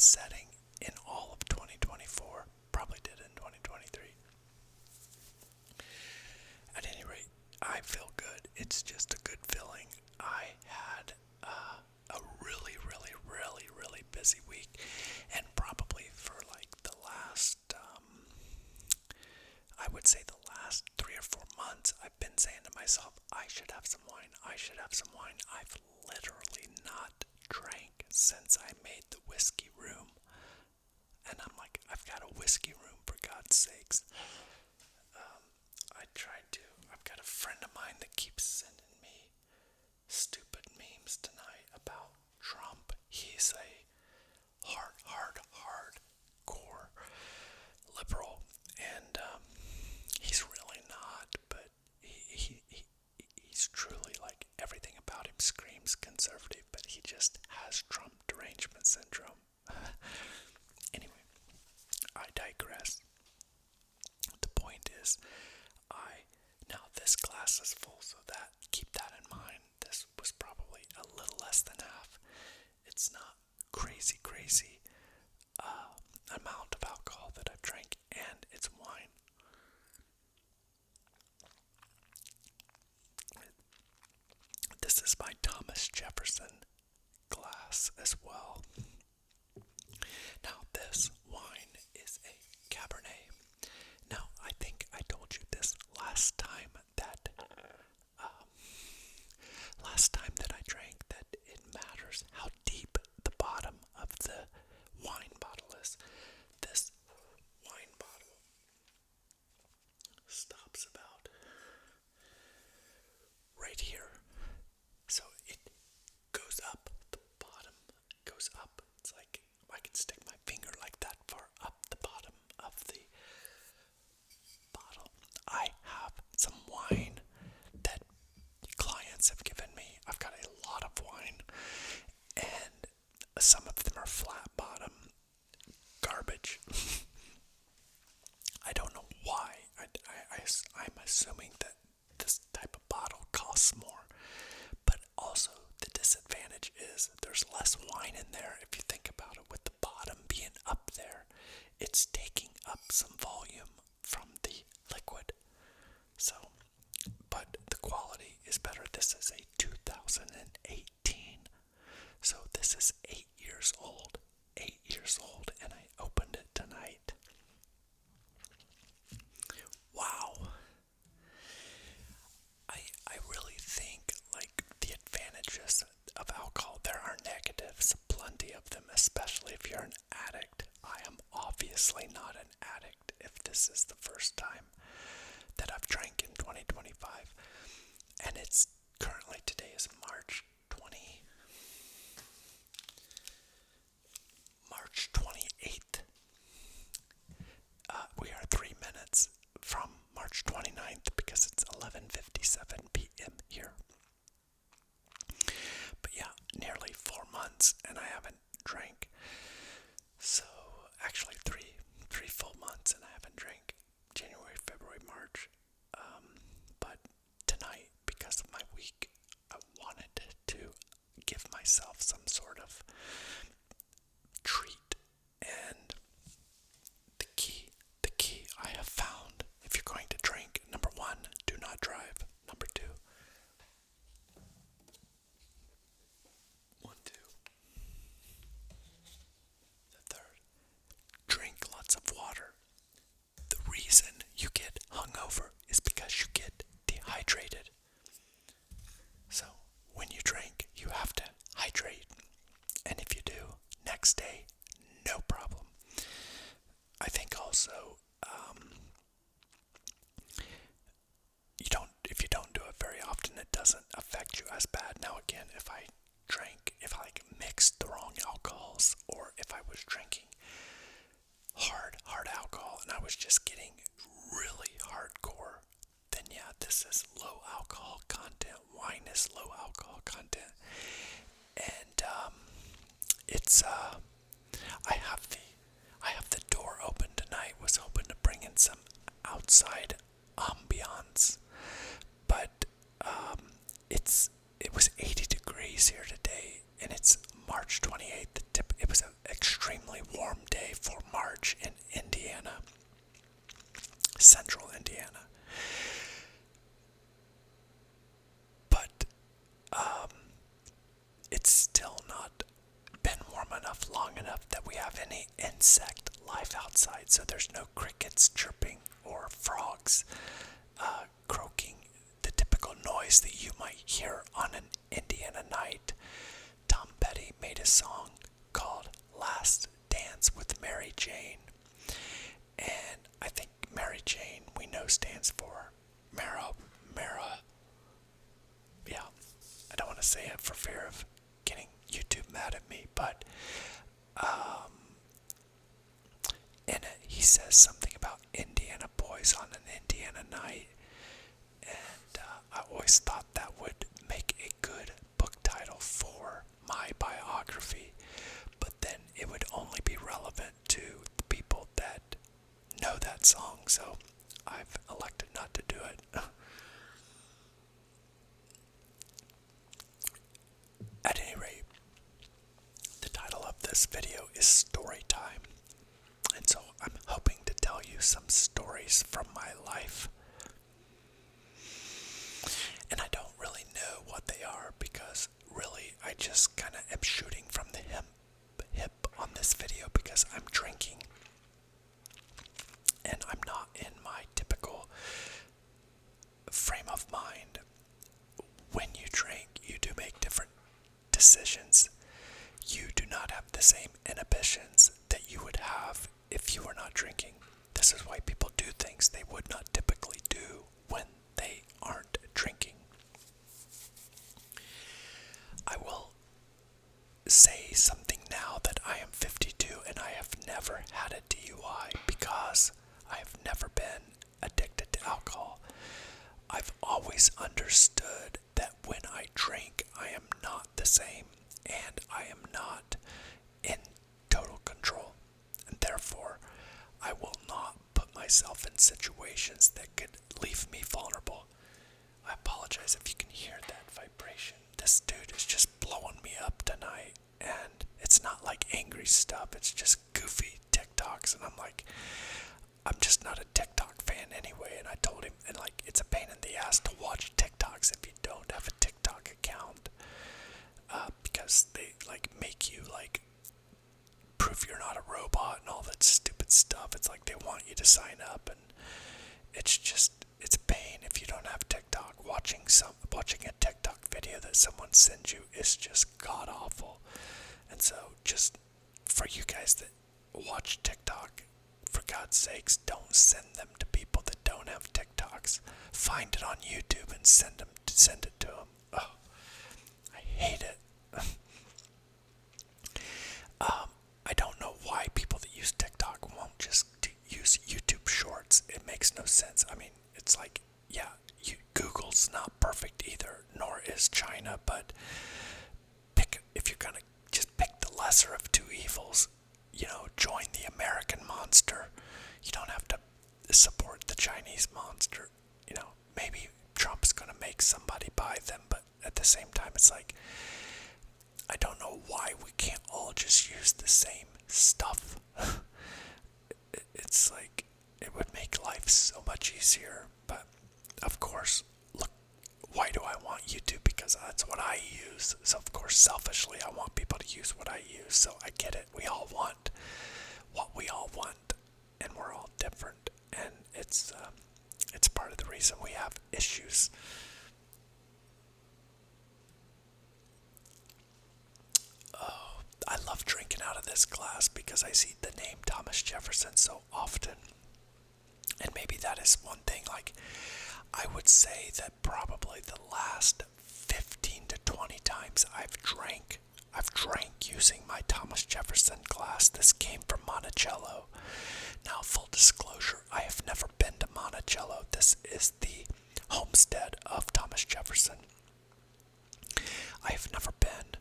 setting in all of 2024. Probably did in 2023. At any rate, I feel good. It's just a good feeling. I had a really, really, really, really busy week, and probably for like the last, I would say the last 3 or 4 months, I've been saying to myself, I should have some wine. I should have some wine. I've literally not drank since I made the whiskey room. And I'm like, I've got a whiskey room, for God's sakes. I've got a friend of mine that keeps sending me stupid memes tonight about Trump. He's a hardcore liberal, and he's really not, but he's truly, like, everything about him screams conservative, but he just has Trump derangement syndrome. Anyway, I digress. The point is, now this glass is full, so keep that in mind. This was probably a little less than half. It's not crazy amount of alcohol that I've drank, and it's wine. This is my Thomas Jefferson glass as well. Now this wine is a Cabernet. Now I think I told you this last time that I drank, that it matters how deep the bottom of the wine bottle is. This wine bottle stops about right here. So it goes up, the bottom goes up. It's like I can stick my finger like that far up the bottom of the bottle. I have some wine that clients have given me. I've got a lot of wine, and some of them are flat bottom garbage. I don't know why. I'm assuming that this type of bottle costs more, but also the disadvantage is there's less wine in there. If you think about it, with the bottom being up there, it's taking up some volume from the liquid. So, but the quality is better. This is a 2018, so this is 8 years old. 8 years old, and I opened it tonight. Wow. I really think, like, the advantages of alcohol, there are negatives, plenty of them, especially if you're an addict. I am obviously not an addict if this is the first time that I've drank in 2025. And it's currently, today is March 28th. We are 3 minutes from March 29th because it's 11:57 p.m. here. But yeah, nearly 4 months, and I haven't drank. So actually three full months, and I haven't drank. January, February, March. But tonight, because of my week, I wanted to give myself some sort of treat. And the key I have found, if you're going to drink, number 1, do not drive. Number 2, the third, drink lots of water. The reason you get hungover is because you get dehydrated. So when you drink, you have to hydrate. And if you do, next day, no problem. I think also, if you don't do it very often, it doesn't affect you as bad. Now again, if I mixed the wrong alcohols, or if I was drinking hard alcohol and I was just getting really hardcore, then yeah, this is low alcohol content. Wine is low alcohol content. And it's I have the door open tonight. Was hoping to bring in some outside ambiance, but it was 80 degrees here today, and it's March 28th. It was extremely enough that we have any insect life outside, so there's no crickets chirping or frogs croaking, the typical noise that you might hear on an Indiana night. Tom Petty made a song called Last Dance with Mary Jane, and I think Mary Jane, we know, stands for yeah, I don't want to say it for fear of getting YouTube mad at me, but in it he says something about Indiana boys on an Indiana night, and I always thought that would make a good book title for my biography, but then it would only be relevant to the people that know that song, so I've elected not to do it. At any rate, the title of this video is Story Time, and so I'm hoping to tell you some stories from my life. And I don't really know what they are because really I just kind of am shooting from the hip on this video because I'm drinking and I'm not in my typical frame of mind. When you drink, you do make different decisions. You do not have the same inhibitions that you would have if you were not drinking. This is why people do things they would not typically do when they aren't drinking. I will say something now that I am 52 and I have never had a DUI because I have never been addicted to alcohol. I've always understood that when I drink, I am not the same and I am not in total control. And therefore, I will not put myself in situations that could leave me vulnerable. I apologize if you can hear that vibration. This dude is just blowing me up tonight, and it's not like angry stuff, it's just goofy TikToks, and I'm like, I'm just not a TikTok fan anyway, and I told him, and like, it's a pain in the ass to watch TikToks if you don't have a TikTok account, because they like make you like prove you're not a robot and all that stupid stuff. It's like they want you to sign up, and it's just, it's pain if you don't have TikTok. Watching a TikTok video that someone sends you is just god awful. And so just for you guys that watch TikTok, for God's sakes, don't send them to people that don't have TikToks. Find it on YouTube and send it to them. Oh, I hate it. I don't know why people that use TikTok won't just use YouTube Shorts. It makes no sense. I mean, it's like, yeah, Google's not perfect either, nor is China, but if you're gonna just pick the lesser of two evils, join the American monster. You don't have to support the Chinese monster. Maybe Trump's gonna make somebody buy them, but at the same time, it's like, I don't know why we can't all just use the same stuff. It's like, it would make life so much easier, but of course, look, why do I want YouTube? Because that's what I use. So of course, selfishly, I want people to use what I use. So I get it. We all want what we all want, and we're all different. And it's part of the reason we have issues. Oh, I love drinking out of this glass because I see the name Thomas Jefferson so often. And maybe that is one thing, like, I would say that probably the last 15 to 20 times I've drank using my Thomas Jefferson glass. This came from Monticello. Now, full disclosure, I have never been to Monticello. This is the homestead of Thomas Jefferson. I have never been,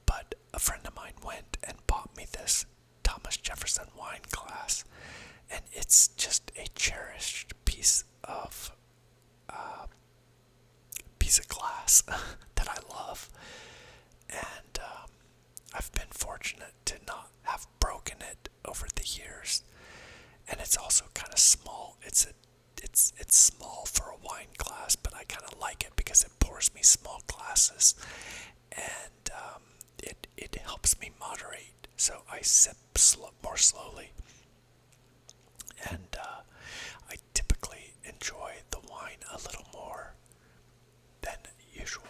but a friend of mine went and bought me this Thomas Jefferson wine glass, and it's just a cherished piece of glass that I love, and I've been fortunate to not have broken it over the years. And it's also kind of small. It's small for a wine glass, but I kind of like it because it pours me small glasses, and it helps me moderate, so I sip more slowly. And I typically enjoy the wine a little more than usual.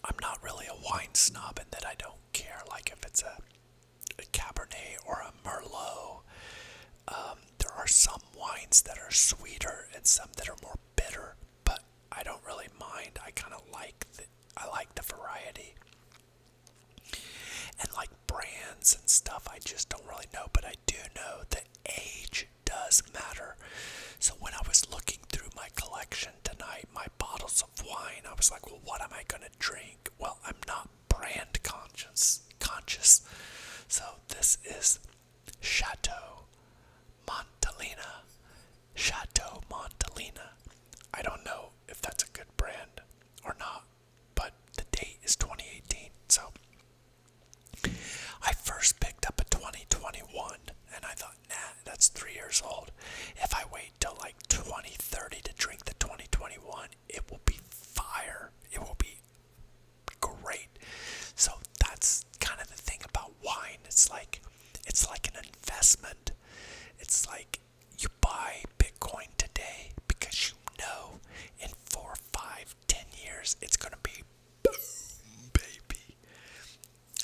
I'm not really a wine snob in that I don't care, like if it's a Cabernet or a Merlot. There are some wines that are sweeter and some that are more bitter, but I don't really mind. I like the variety. And like brands and stuff, I just don't really know, but I do know that age does matter. So when I was looking through my collection tonight, my bottles of wine, I was like, well, what am I going to drink? Well, I'm not brand conscious. So this is Chateau Montelena. Chateau Montelena. I don't know if that's a good brand or not, but the date is 2018. So I first picked up a 2021 and I thought, nah, that's 3 years old. If I wait till like 2030 to drink the 2021, it will be fire. It will be great. So that's kind of the thing about wine. It's like an investment. It's like you buy Bitcoin today because you know in 4, 5, 10 years it's gonna be boom, baby.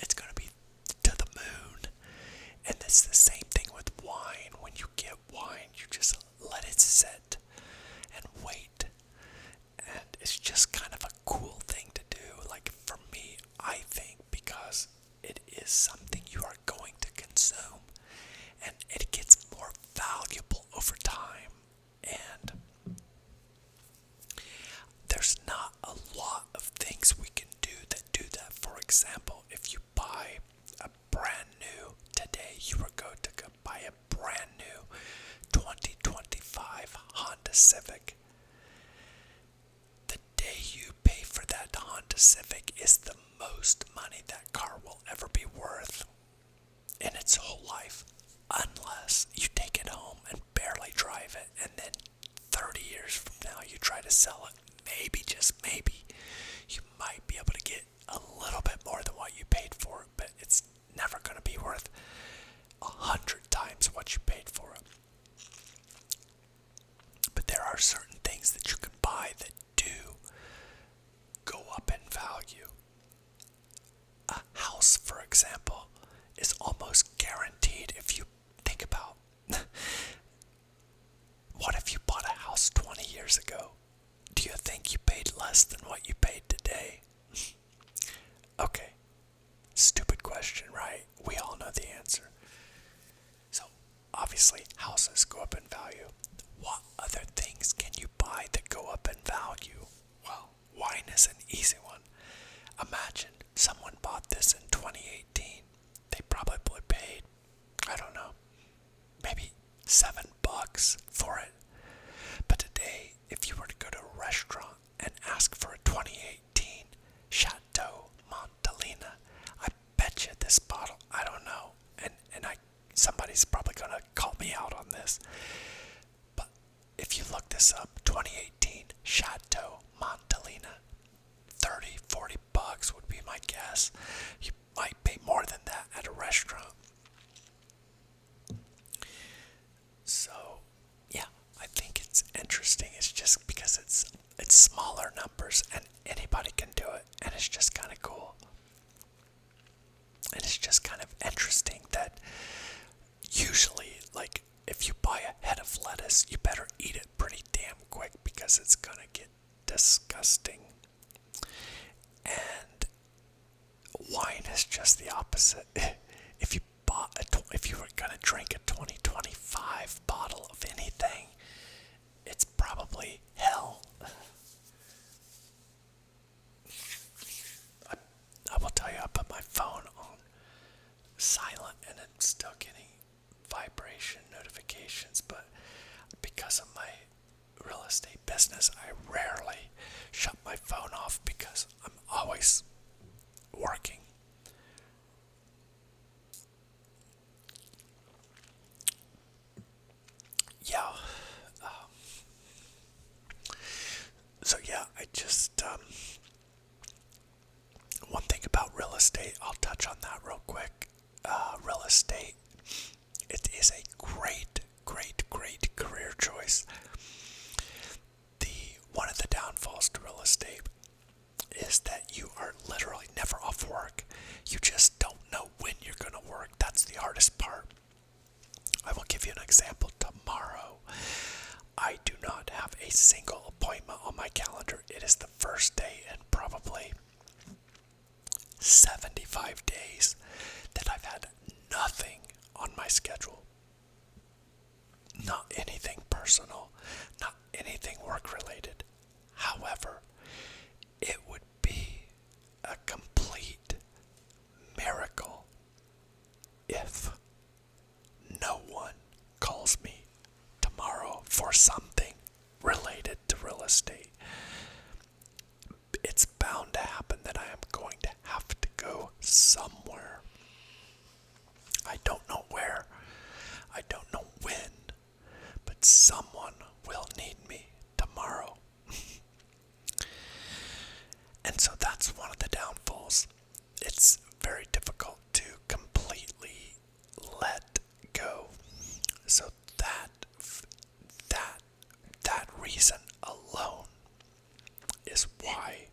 It's gonna be to the moon. And it's the same thing with wine. When you get wine, you just let it sit and wait. And it's just kind of a cool thing to do. Like for me, I think, because it is something you are going to consume and it gets more valuable over time. And there's not a lot of things we can do that do that. For example, if you buy a brand new today, you were going to go buy a brand new 2025 Honda Civic. The day you pay for that Honda Civic is the most money that car will ever be worth in its whole life, unless you take it home and barely drive it, and then 30 years from now you try to sell it. Maybe, just maybe, you might be able to get a little bit more than what you paid for it, but it's never going to be worth 100 times what you paid for it. But there are certain things that you can buy that do go up in value. A house, for example, is almost guaranteed. If you think about what if you bought a house 20 years ago? Do you think you paid less than what you paid today? Okay, stupid question, right? We all know the answer. So, obviously, houses go up in value. What other things can you buy that go up in value? Well, wine is an easy one. Imagine someone bought this in 2018. They probably paid, I don't know, maybe $7 for it. But today, if you were to go to a restaurant and ask for a 2018 Chateau Montelena, I bet you this bottle, I don't know, and somebody's probably gonna call me out on this, but if you look this up, 2018 Chateau Montelena, $30-40 would be my guess. You might pay more than that at a restaurant. So, yeah, I think it's interesting. It's just because it's smaller numbers and anybody can do it, and it's just kind of cool. And it's just kind of interesting that usually, like, if you buy a head of lettuce, you better eat it pretty damn quick because it's gonna get disgusting. And wine is just the opposite. If you were gonna drink a 2025 bottle of anything, it's probably hell. I will tell you, I put my phone on silent and I'm still getting vibration notifications, but because of my real estate business, I rarely shut my phone off because I'm always working. Yeah. just one thing about real estate, I'll touch on that real quick. Real estate, it is a great, great, great career choice. One of the downfalls to real estate is that you are literally never off work. You just don't know when you're going to work. That's the hardest part. I will give you an example. Tomorrow, I do not have a single appointment on my calendar. It is the first day in probably 75 days that I've had nothing on my schedule. Not anything personal, not anything work related. However, it would be a complete miracle if no one calls me tomorrow for something related to real estate. It's bound to happen that I am going to have to go somewhere. I don't know where, I don't know when, but someone will need me tomorrow. And so that's one of the downfalls. It's very difficult to completely let go. So that reason alone is why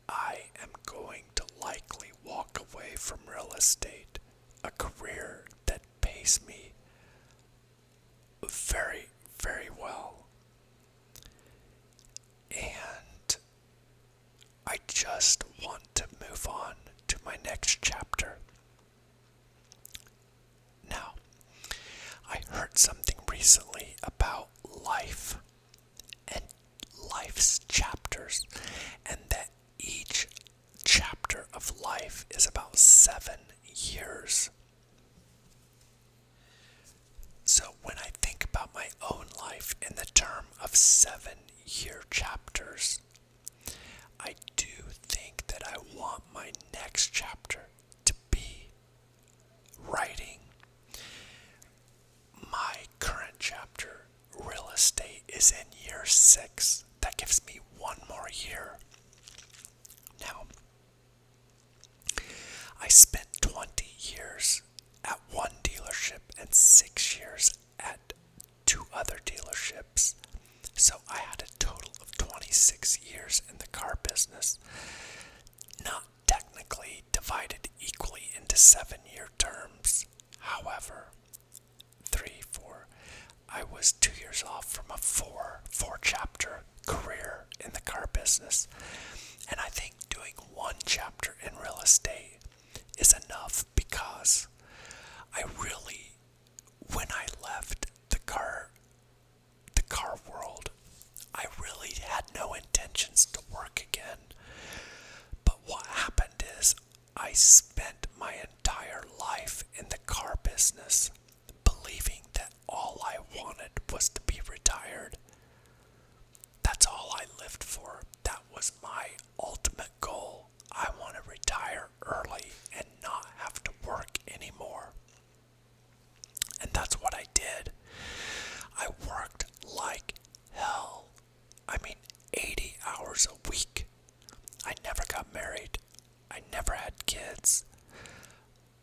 I am going to likely walk away from real estate, a career that pays me very, very well. And I just want to move on to my next chapter. Now, I heard something recently about life and life's chapters, and that each chapter of life is about 7 years. So when I think about my own life in the term of 7-year chapters, I do think that I want my next chapter to be writing. My current chapter, real estate, is in year 6. That gives me 1 more year. Now, I spent 20 years at one dealership and 6 years at 2 other dealerships. So I had a total of 26 years in the car business, not technically divided equally into 7-year terms. However, 3, 4, I was 2 years off from a 4-chapter career in the car business. And I think doing 1 chapter in real estate is enough, because I really, when I left the car world, I really had no intentions to work again. But what happened is I spent my entire life in the car business believing that all I wanted was to be retired. That's all I lived for. That was my ultimate goal. I want to retire early and not have to work anymore. And that's what I did. I worked like hell. I mean, 80 hours a week. I never got married. I never had kids.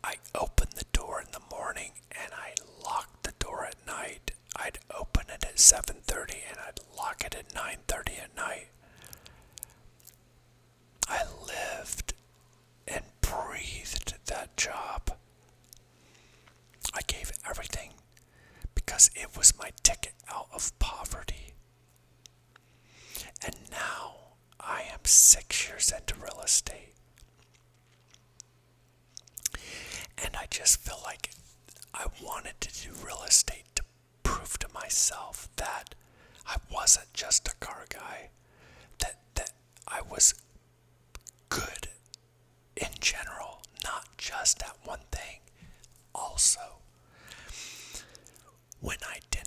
I opened the door in the morning and I locked the door at night. I'd open it at 7:30 and I'd lock it at 9:30 at night. I lived and breathed that job. I gave everything because it was my ticket out of poverty. And now I am 6 years into real estate. And I just feel like I wanted to do real estate to prove to myself that I wasn't just a car guy, that I was good in general, not just at one thing. Also, when I didn't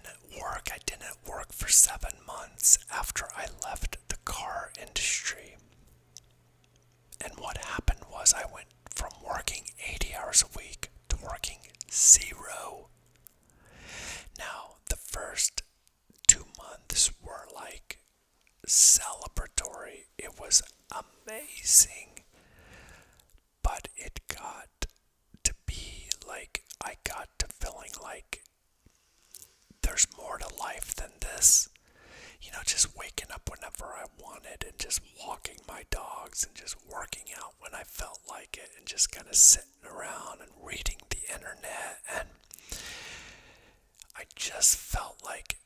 work for 7 months after I left the car industry. And what happened was I went from working 80 hours a week to working 0. Now, the first 2 months were like 7 was amazing. But it got to be like, I got to feeling like there's more to life than this. You know, just waking up whenever I wanted and just walking my dogs and just working out when I felt like it and just kind of sitting around and reading the internet. And I just felt like,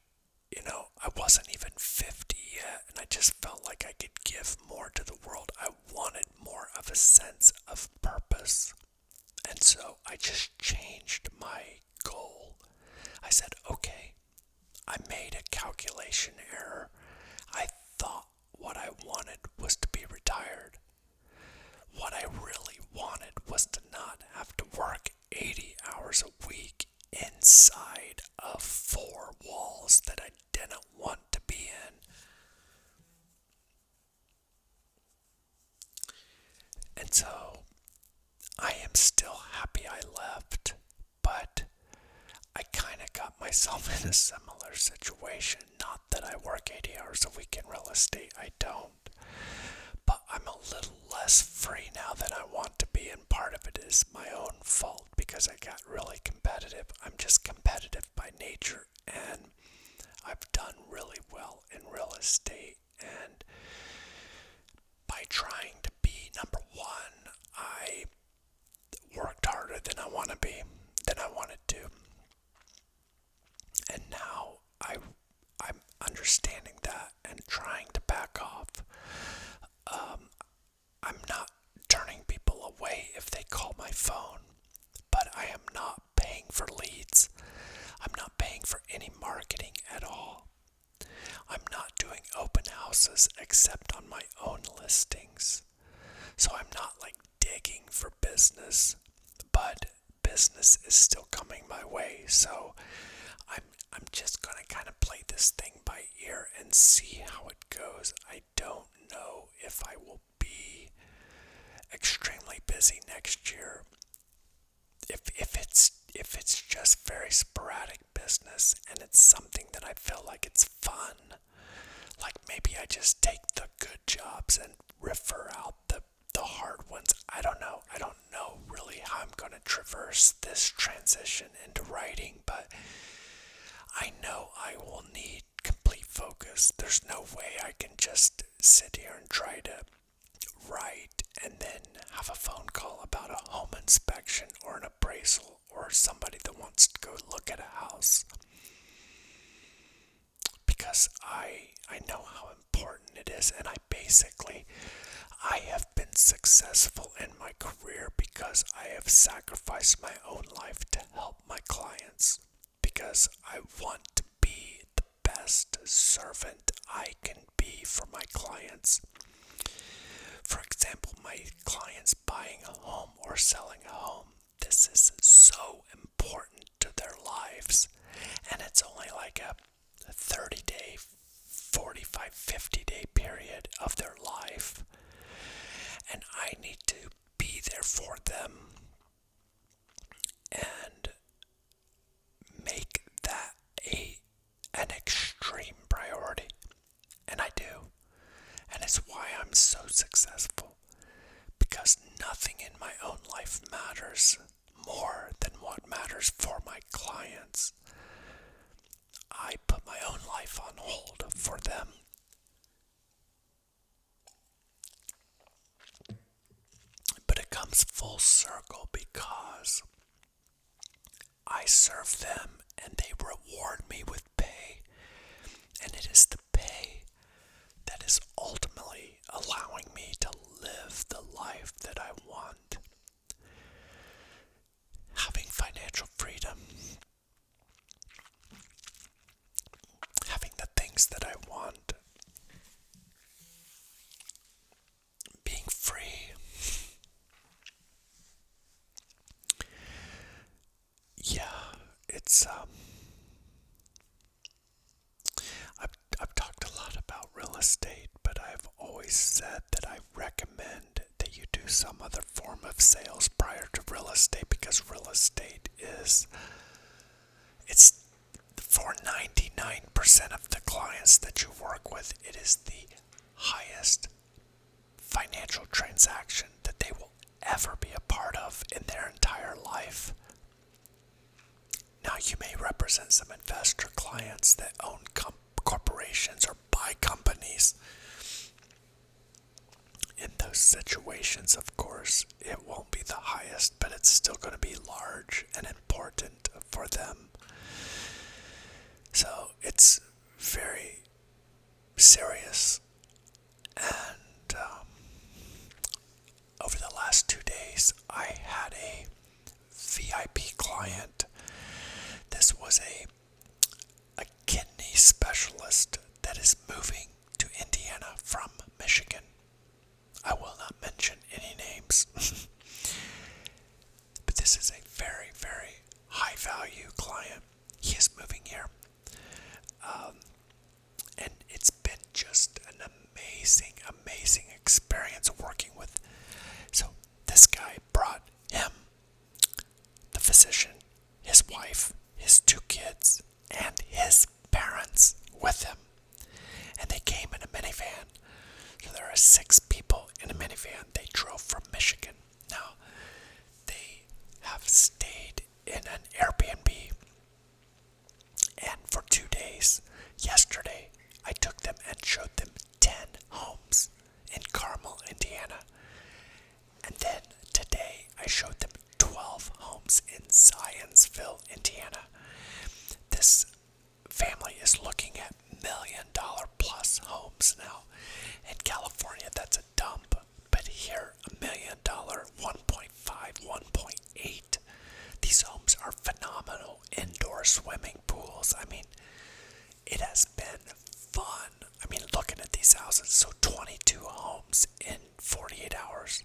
you know, I wasn't even 50 yet, and I just felt like I could give more to the world. I wanted more of a sense of purpose. And so I just changed my goal. I said, okay, I made a calculation error. I thought what I wanted was to be retired. What I really wanted was to not have to work 80 hours a week inside of four walls that I didn't want to be in. And so I am still happy I left, but I kind of got myself in a similar situation. Not that I work 80 hours a week in real estate, I don't. But I'm a little less free now than I want to be, and part of it is my own fault because I got really competitive. I'm just competitive by nature, and I've done really well in real estate. And by trying to be number one, I worked harder than I want to be, than I wanted to. And now I'm understanding that and trying to back off. I'm not turning people away if they call my phone, but I am not paying for leads. I'm not paying for any marketing at all. I'm not doing open houses except on my own listings. So I'm not like digging for business, but business is still coming my way. So I'm just going to kind of play this thing by ear and see how it goes. I don't know if I will be extremely busy next year. If it's just very sporadic business and it's something that I feel like it's fun, like maybe I just take the good jobs and refer out the hard ones. I don't know. I don't know really how I'm going to traverse this transition into writing, but I know I will need complete focus. There's no way I can just sit here and try to write and then have a phone call about a home inspection or an appraisal or somebody that wants to go look at a house. Because I know how important it is, and I have been successful in my career because I have sacrificed my own life to help my clients. Because I want to be the best servant I can be for my clients. For example, my clients buying a home or selling a home. This is so important to their lives. And it's only like a 30-day, 45, 50-day period of their life. And I need to be there for them and make that an extreme priority. And I do. And it's why I'm so successful. Because nothing in my own life matters more than what matters for my clients. I put my own life on hold for them. But it comes full circle because I serve them and they reward me with pay. And it is the pay that is ultimately allowing me to live the life that I want. Having financial freedom. Having the things that I want. Being free. Yeah, it's I've talked a lot about real estate, but I've always said that I recommend that you do some other form of sales prior to real estate, because real estate it's for 99% of the clients that you work with, it is the highest transaction that they will ever be a part of in their entire life. Now, you may represent some investor clients that own corporations or buy companies. In those situations, of course, it won't be the highest, but it's still going to be large and important for them. So it's very serious. And over the last 2 days, I had a VIP client. This was a kidney specialist that is moving to Indiana from Michigan. I will not mention any names. But this is a very, very high value client. He is moving here. And it's been just an amazing experience working with. So this guy brought him, the physician, his wife, his 2 kids, and his parents with him. And they came in a minivan. So there are 6 people in a minivan. They drove from Michigan. Now, they have stayed in an Airbnb. And for 2 days, yesterday, I took them and showed them 10 homes in Carmel, Indiana. And then today, I showed them 12 homes in Zionsville, Indiana. This family is looking at $1 million plus homes now. In California, that's a dump. But here, $1 million, 1.5, 1.8. These homes are phenomenal. Indoor swimming pools. I mean, it has been fun. I mean, looking at these houses, so 22 homes in 48 hours.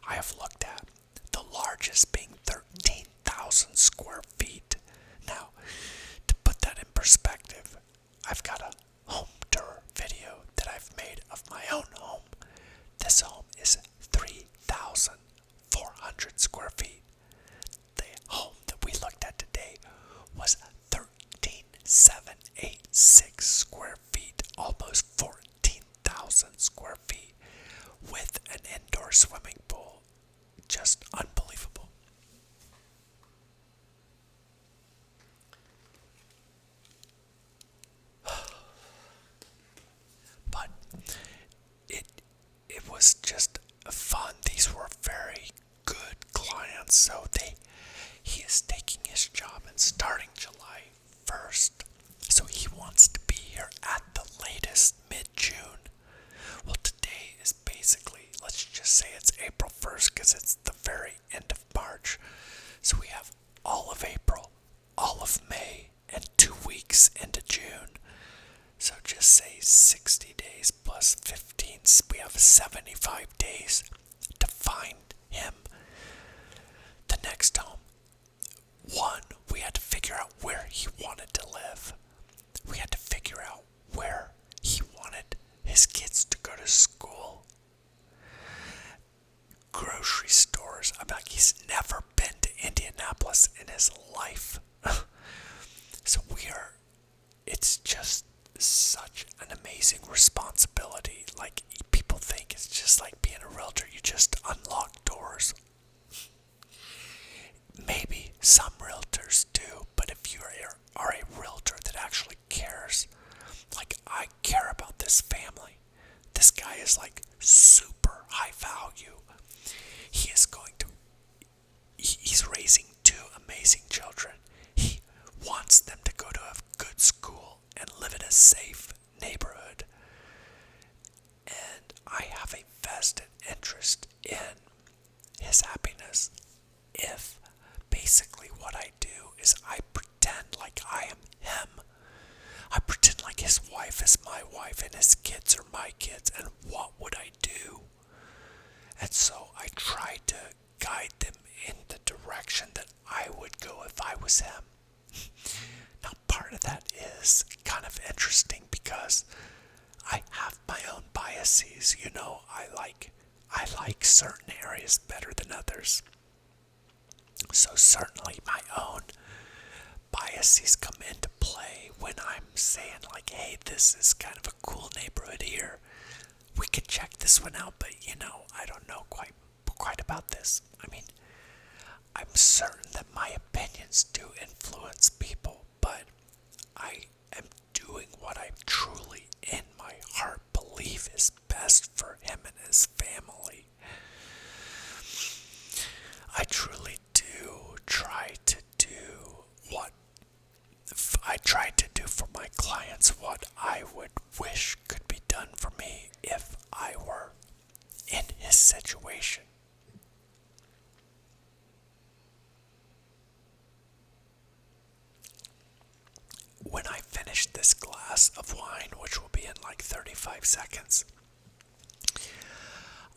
I have looked at the largest being 13,000 square feet. Now, to put that in perspective, I've got a home tour video that I've made of my own home. This home is 3,400 square feet. The home that we looked at today was 13,786 square feet, almost 14,000 square feet, with an indoor swimming pool. Just unbelievable. But it was just fun. These were very good clients. So he is taking his job and starting July 1st. So he wants to be here at the latest mid-June. Well, today is basically, let's just say it's April 1st because it's the very end of March. So we have all of April, all of May, and 2 weeks into June. So just say 60 days plus 15. We have 75 days to find him the next home. One, we had to figure out where he wanted to live. We had to figure out where he wanted his kids to go to school. Grocery stores. I'm like, he's never been to Indianapolis in his life. So it's just such an amazing responsibility. Like, people think it's just like being a realtor. You just unlock doors. Maybe some realtors do, but if you are a realtor that actually cares, like I care about this family. This guy is like super high value. He's raising 2 amazing children. He wants them to go to a good school and live in a safe neighborhood. And I have a vested interest in his happiness. If basically what I do is I pretend like I am him. I pretend like his wife is my wife and his kids are my kids, and what would I do? And so I try to guide them in the direction that I would go if I was him. Now, part of that is kind of interesting because I have my own biases. You know, I like certain areas better than others. So certainly my own biases come into play when I'm saying like, hey, this is kind of a cool neighborhood here. we could check this one out, but I don't know quite about this. I mean, I'm certain that my opinions do influence people, but I am doing what I truly, in my heart, believe is best for him and his family. I truly do try to do what I try to do for my clients, what I would wish could be done for me if I were in his situation. When I finish this glass of wine, which will be in like 35 seconds,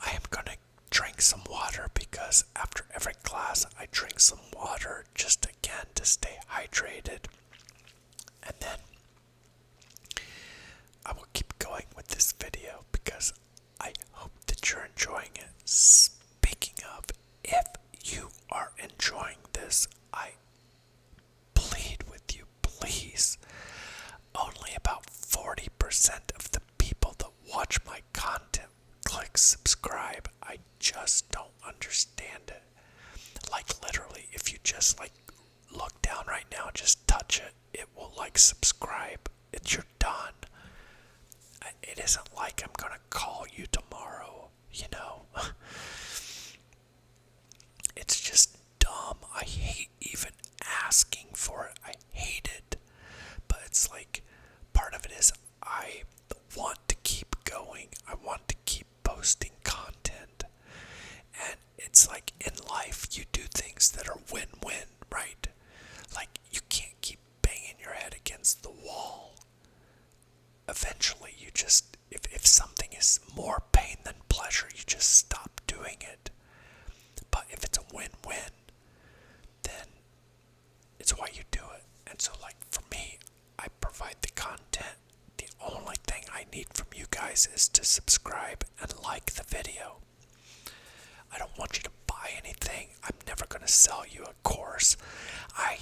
I am going to drink some water, because after every glass I drink some water just again to stay hydrated. And then I will keep going with this video because I hope that you're enjoying it. Speaking of, if you are enjoying this, I plead with you, please. Only about 40% of the people that watch my content click subscribe. I just don't understand it. Like literally, if you just look down right now, just touch it, it will subscribe. You're done. It isn't like I'm gonna call you tomorrow, It's just dumb. I hate even asking for it. I hate it. But it's part of it is I want to keep going. I want to keep posting content. And it's in life, you do things that are win-win, right? You can't keep banging your head against the wall. Eventually, you just, if something is more pain than pleasure, you just stop doing it. But if it's a win-win, then it's why you do it. And so, for me, I provide the content. The only thing I need from you guys is to subscribe and like the video. I don't want you to buy anything. I'm never going to sell you a course. I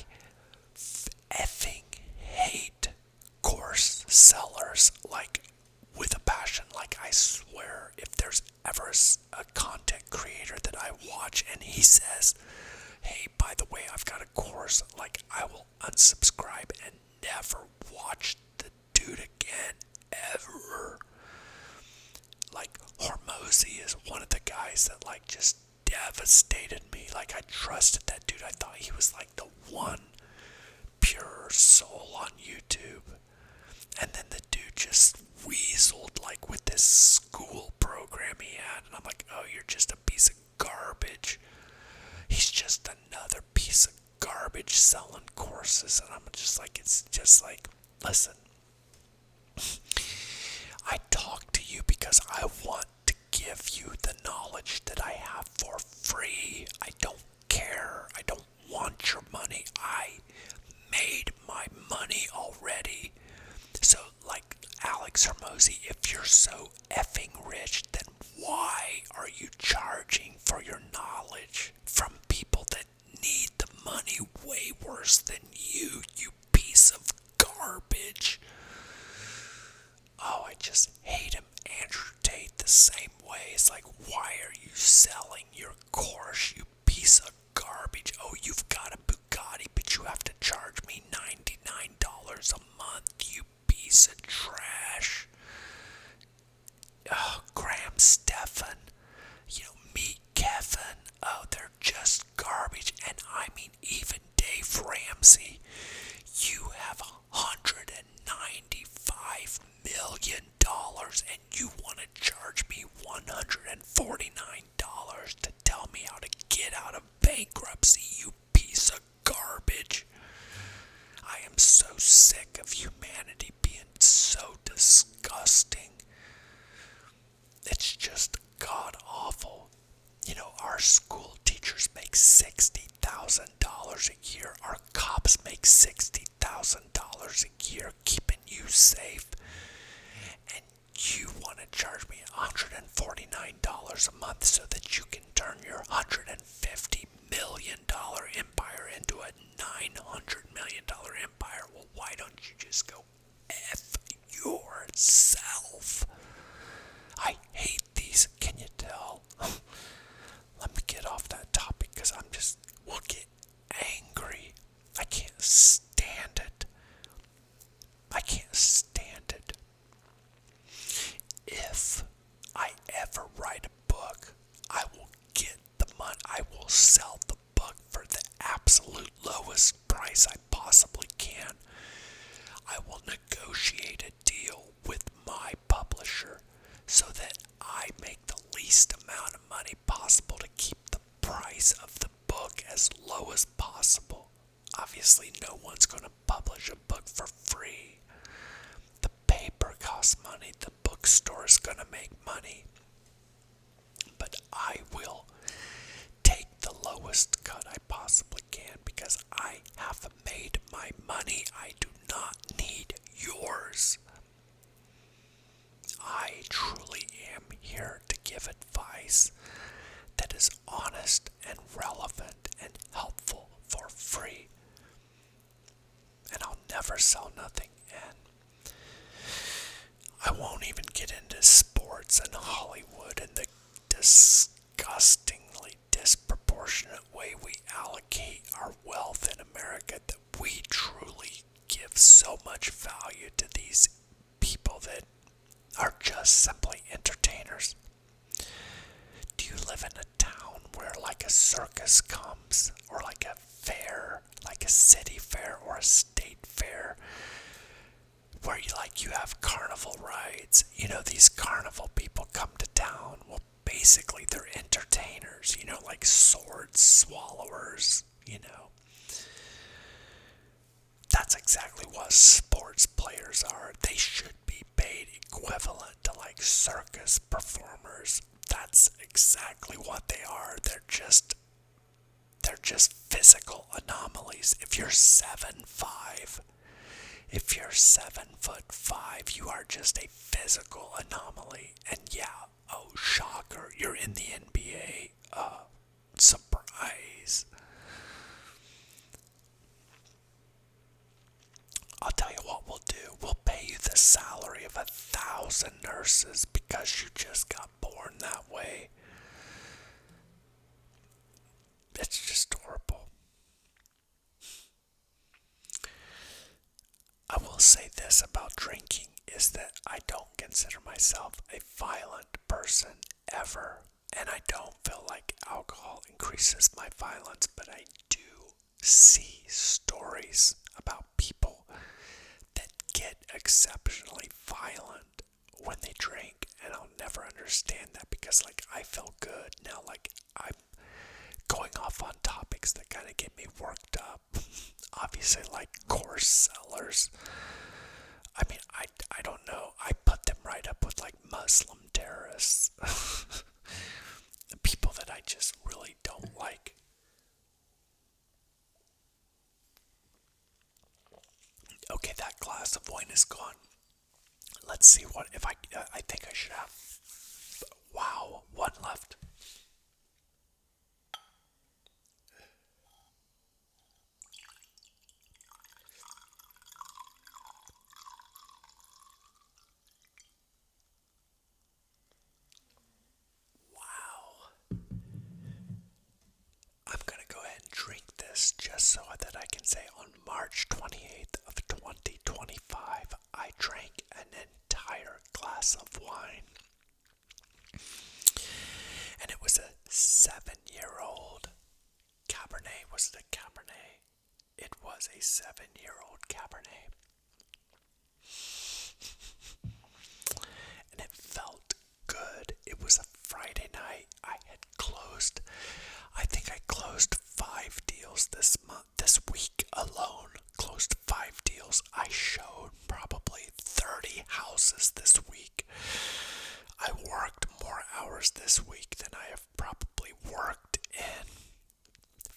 effing hate course sellers with a passion. I swear, if there's ever a content creator that I watch and he says, hey, by the way, I've got a course, I will unsubscribe and never watch the dude again, ever. Hormozy is one of the guys that just devastated me. I trusted that dude. I thought he was the one pure soul on YouTube. And then the dude just weaseled with this school program he had. And I'm oh, you're just a piece of garbage. He's just another piece of garbage selling courses. And I'm just it's just listen. I talk to you because I want to give you the knowledge that I have for free. I don't care. I don't want your money. I made my money already. So, Alex Hermosi, if you're so effing rich, then why are you charging for your knowledge from people that need the money way worse than you, you piece of garbage? Oh, I just hate him. Andrew Tate the same way. It's why are you selling your course, you piece of garbage? Oh, you've got a Bugatti, but you have to charge me $99 a month, you piece of trash. Oh, Graham Stephan, Meet Kevin. Oh, they're just garbage. And I mean, even Dave Ramsey. You have $195 million and you want to charge me $149 to tell me how to get out of bankruptcy, you piece of garbage. I am so sick of humanity being so disgusting. It's just god awful. Our school teachers make $60,000 a year. Our cops make $60,000 a year keeping you safe. And you want to charge me $149 a month so that you can turn your $150 million empire into a $900 million empire. Well, why don't you just go F yourself? I price of the book as low as possible. Obviously, no one's going to publish a book for free. The paper costs money. The bookstore is going to make money. But I will take the lowest cut I possibly can because I have made my money. I do not need yours. I truly am here to give advice that is honest and relevant and helpful for free. And I'll never sell nothing. And I won't even get into sports and Hollywood and the disgustingly disproportionate way we allocate our wealth in America, that we truly give so much value to these people that are just simply entertainers. Do you live in a town where like a circus comes, or like a fair, like a city fair or a state fair, where you have carnival rides? You know, these carnival people come to town. Well, basically they're entertainers, like sword swallowers, That's exactly what sports players are. They should be paid equivalent to like circus performers. That's exactly what they are. They're just physical anomalies. If you're 7'5", if you're 7'5", you are just a physical anomaly. And yeah, oh shocker, you're in the NBA. Surprise. I'll tell you what we'll do. We'll pay you the salary of 1,000 nurses because you just got born that way. It's just horrible. I will say this about drinking, is that I don't consider myself a violent person ever. And I don't feel like alcohol increases my violence, but I do see stories about people that get exceptionally violent when they drink, and I'll never understand that because I feel good now. I'm going off on topics that kind of get me worked up. Obviously, course sellers. I mean, I don't know. I put them right up with Muslim terrorists. People that I just really don't like. Okay, that glass of wine is gone. Let's see what if I think I should have. Wow, one left. I'm going to go ahead and drink this just so that I can say on March 28th of 2025, I drank an entire glass of wine. And it was a 7-year-old Cabernet. Was it a Cabernet? It was a 7-year-old Cabernet. And it felt good. It was a Friday night. I think I closed 5 deals this week alone. Closed 5 deals. I showed probably 30 houses this week. I worked more hours this week than I have probably worked in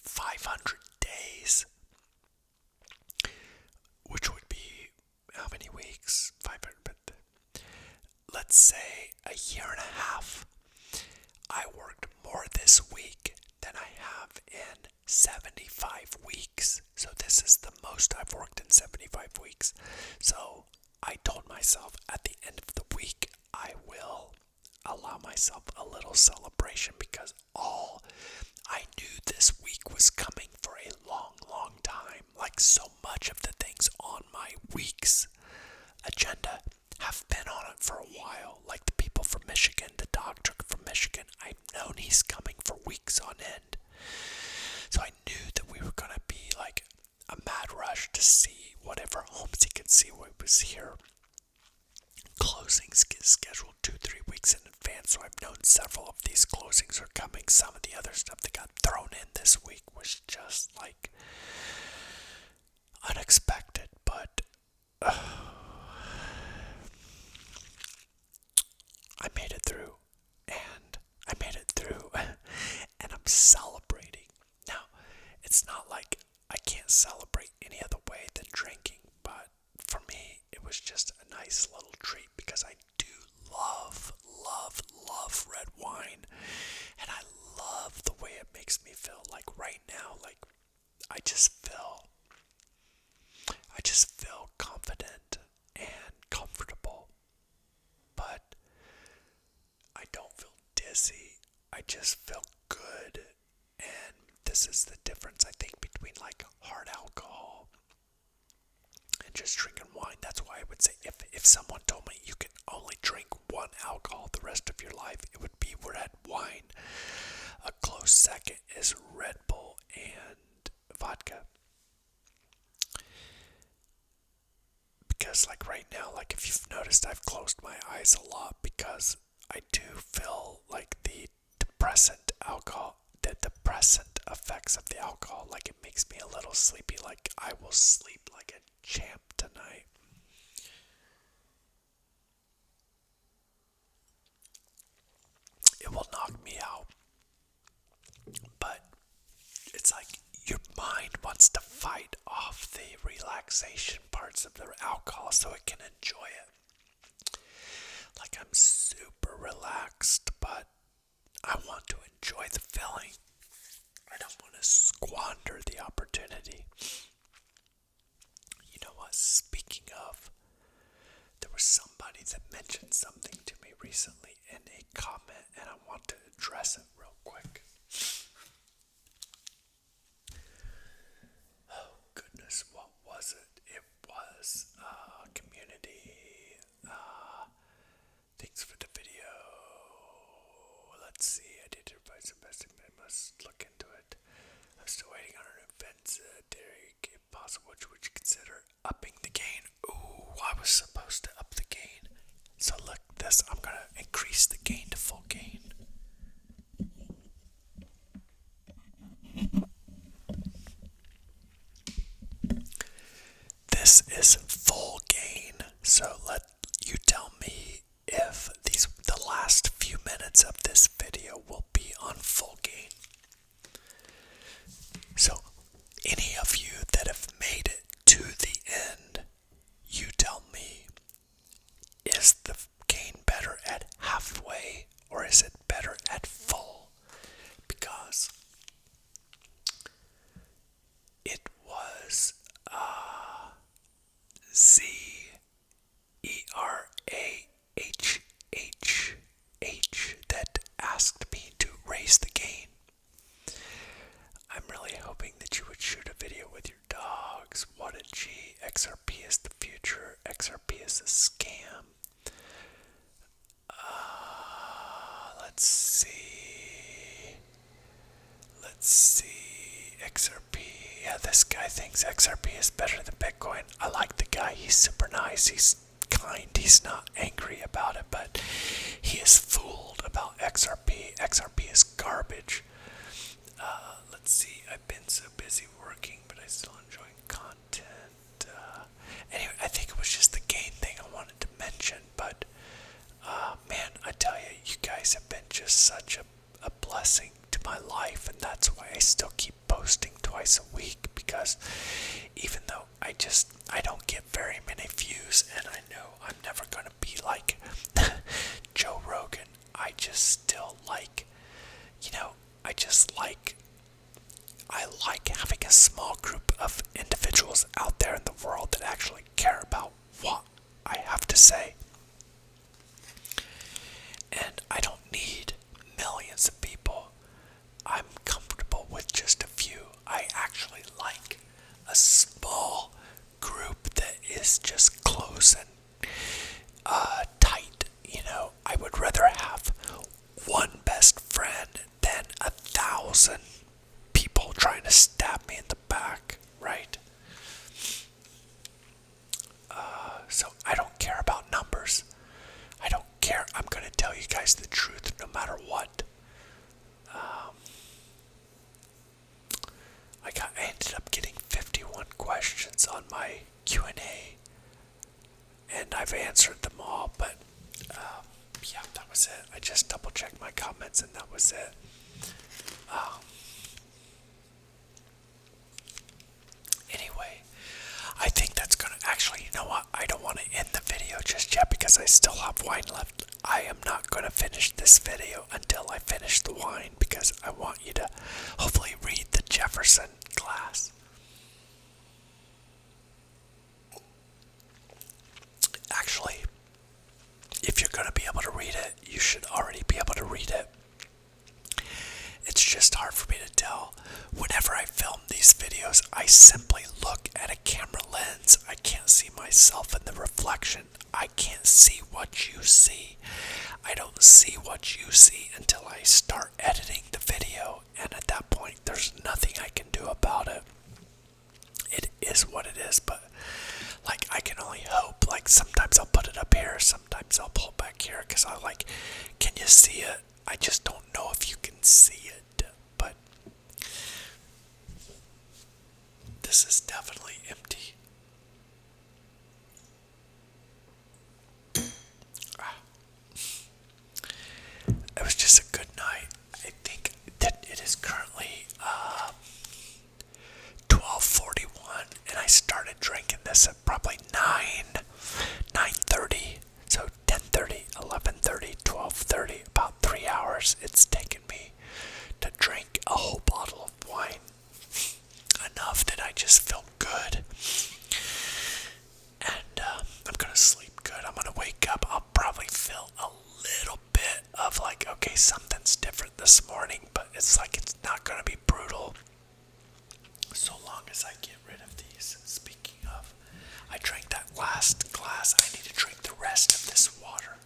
500 days. Which would be, how many weeks? 500, but let's say a year and a half. I worked more this week than I have in 75 weeks. So this is the most I've worked in 75 weeks. So I told myself at the end of the week, I will allow myself a little celebration because I knew this week was coming for a long, long time. So much of the things on my week's agenda have been on it for a while. The people from Michigan, the doctor from Michigan, I've known he's coming for weeks on end. So I knew that we were going to be a mad rush to see whatever homes he could see when he was here. Closings get scheduled 2-3 weeks in advance, so I've I've known several of these closings are coming. Some of the other stuff that got thrown in this week was just like unexpected, but I made it through, and and I'm celebrating. Now, it's not like I can't celebrate any other way than drinking, but for me, it was just a nice little treat because I do love red wine, and I love the way it makes me feel. Like right now, like I just feel confident and comfortable, but I don't feel dizzy. I just feel good, and this is the difference I think between like hard alcohol and just drinking wine. That's why I would say if someone told me you can only drink one alcohol the rest of your life, it would be red wine. A close second is Red Bull and vodka. Because like right now, like if you've noticed, I've closed my eyes a lot because I do feel like the depressant effects of the alcohol, like it makes me a little sleepy. Like I will sleep like a champ tonight. It will knock me out, but it's like your mind wants to fight off the relaxation parts of the alcohol so it can enjoy it. Like I'm super relaxed, but I want to enjoy the feeling. I don't want to squander the opportunity. You know what? Speaking of, there was somebody that mentioned something to me recently in a comment, and I want to address it real quick. Oh goodness, what was it? It was community. Thanks for the video. Let's see, I did advise investing, but I must look into it. I'm still waiting on an event. Derek, if possible, would you consider upping the gain? Ooh, I was supposed to up the gain. So look, I'm gonna increase the gain to full gain. This is full gain. So you tell me if the last few minutes of this video will be on full gain. So any of you that have made it to the end, you tell me, is the gain better at halfway or is it better at full? Because it was ZERAHH that asked me to raise the gain. I'm really hoping that you would shoot a video with your dogs. What a G. XRP is the future. XRP is a scam. Let's see. XRP. Yeah, this guy thinks XRP is better than Bitcoin. I like the guy. He's super nice. He's kind. He's not angry about it, but he is fooled about XRP. XRP is garbage. Let's see. I've been so busy working, but I still enjoying content. Anyway, I think it was just the gain thing I wanted to mention, but man, I tell you, you guys have been just such a blessing to my life, and that's why I still keep posting twice a week, because even though I don't get very many views, and I know I'm never going to be like Joe Rogan, I just still like, I like having a small group of individuals out there in the world that actually care about what I have to say. And I don't need millions of people. I'm comfortable with just a few. I actually like a small group that is just close and tight. I would rather have one best friend than 1,000 people trying to stab me in the back, right? So I don't care about numbers. I don't care. I'm going to tell you guys the truth no answered them all, but yeah, that was it. I just double checked my comments and that was it. Anyway, I think that's gonna actually, you know what? I don't want to end the video just yet because I still have wine left. I am not gonna finish this video until I finish the wine because I want you to hopefully read the Jefferson glass. Actually, if you're gonna be able to read it, you should already be able to read it. It's just hard for me to tell. Whenever I film these videos, I simply look at a camera lens. I can't see myself in the reflection. I can't see what you see. I don't see what you see until I start editing the video, and at that point, there's nothing I can do about it. It is what it is, but like I can only hope. Like sometimes I'll put it up here, sometimes I'll pull it back here because I like, can you see it? I just don't know if you can see it, but this is definitely empty. It was just a good night. I think that it is currently 12:41, and I started drinking this at probably 9:30. So 10:30, 11:30, 12:30, about 3 hours it's taken me to drink a whole bottle of wine. Enough that I just feel good. And I'm gonna sleep good. I'm gonna wake up. I'll probably feel a little bit of like, okay, something's different this morning, but it's like it's not gonna be brutal. So long as I get rid of these. Speaking of, I drank that last glass. I need to drink the rest of this water.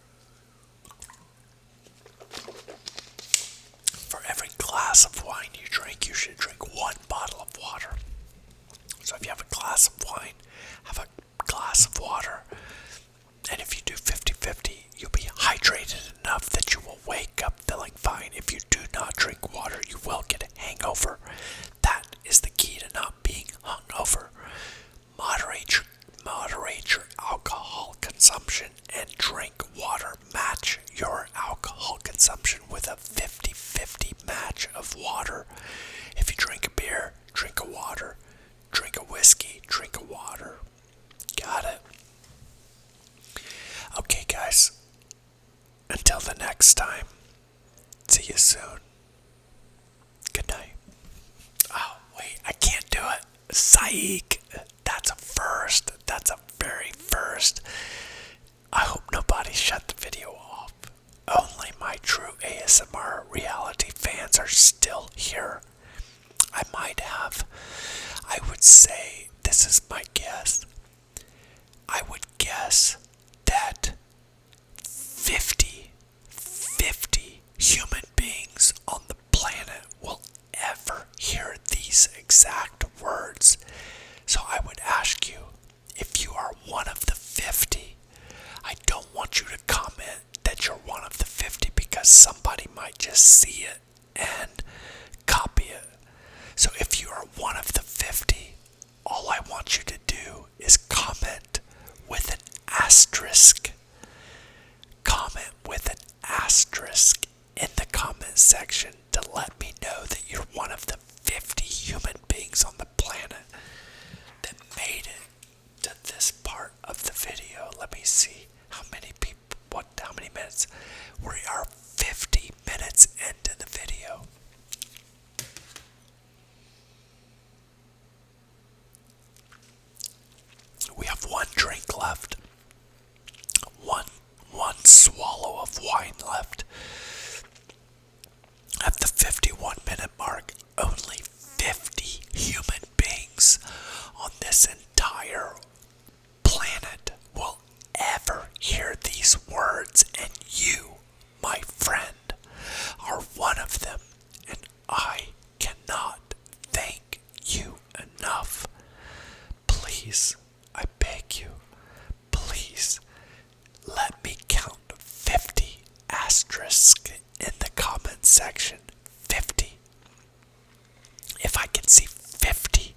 For every glass of wine you drink, you should drink 1 bottle of water. So if you have a glass of wine, have a glass of water. And if you do 50-50, you'll be hydrated enough that you will wake up feeling fine. If you do not drink water, you will get a hangover. That is the key to not being hungover. Moderate your alcohol consumption and drink water. Match your alcohol consumption with a 50-50 match of water. If you drink a beer, drink a water. Drink a whiskey, drink a water. Got it? Okay, guys. Until the next time. See you soon. Good night. Oh, wait, I can't do it. Psych. That's a first. That's a very first. I hope nobody shut the video off. Only my true ASMR reality fans are still here. I would say, this is my guess. I would guess that 50 human beings on the planet will ever hear these exact words. So I would ask you, if you are one of the 50, I don't want you to comment that you're one of the 50 because somebody might just see it and copy it. So if you are one of the 50, all I want you to do is comment with an asterisk. Comment with an asterisk in the comment section to let me know that you're one of the 50 human beings on the planet that made it to this part of the video. Let me see how many minutes. We are 50 minutes into the video. We have 1 drink left. One swallow of wine left. At the 51-minute mark, only 50 human beings on this entire planet will ever hear these words, and you, my friend, are one of them, and I cannot thank you enough. Please, I beg you, please, let me count 50 asterisk in the comment section. 50. If I can see 50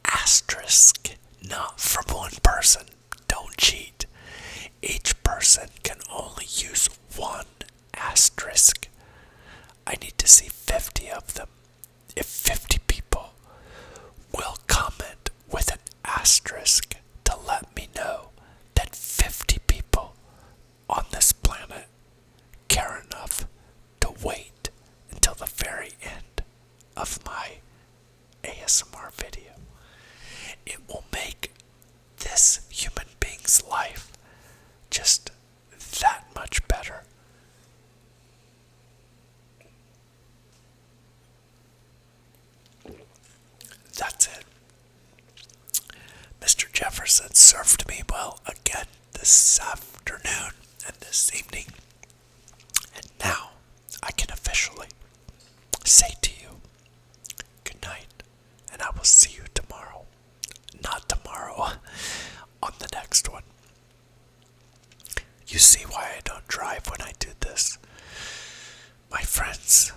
asterisk, not from one person, don't cheat. person can only use one asterisk. I need to see 50 of them. If 50 people will comment with an asterisk to let me know that 50 people on this planet care enough to wait until the very end of my ASMR video, it will make this human being's life just that much better. That's it. Mr. Jefferson served me well again this afternoon and this evening. And now I can officially say to you, good night, and I will see you tomorrow. Not tomorrow, on the next one. You see why I don't drive when I do this. My friends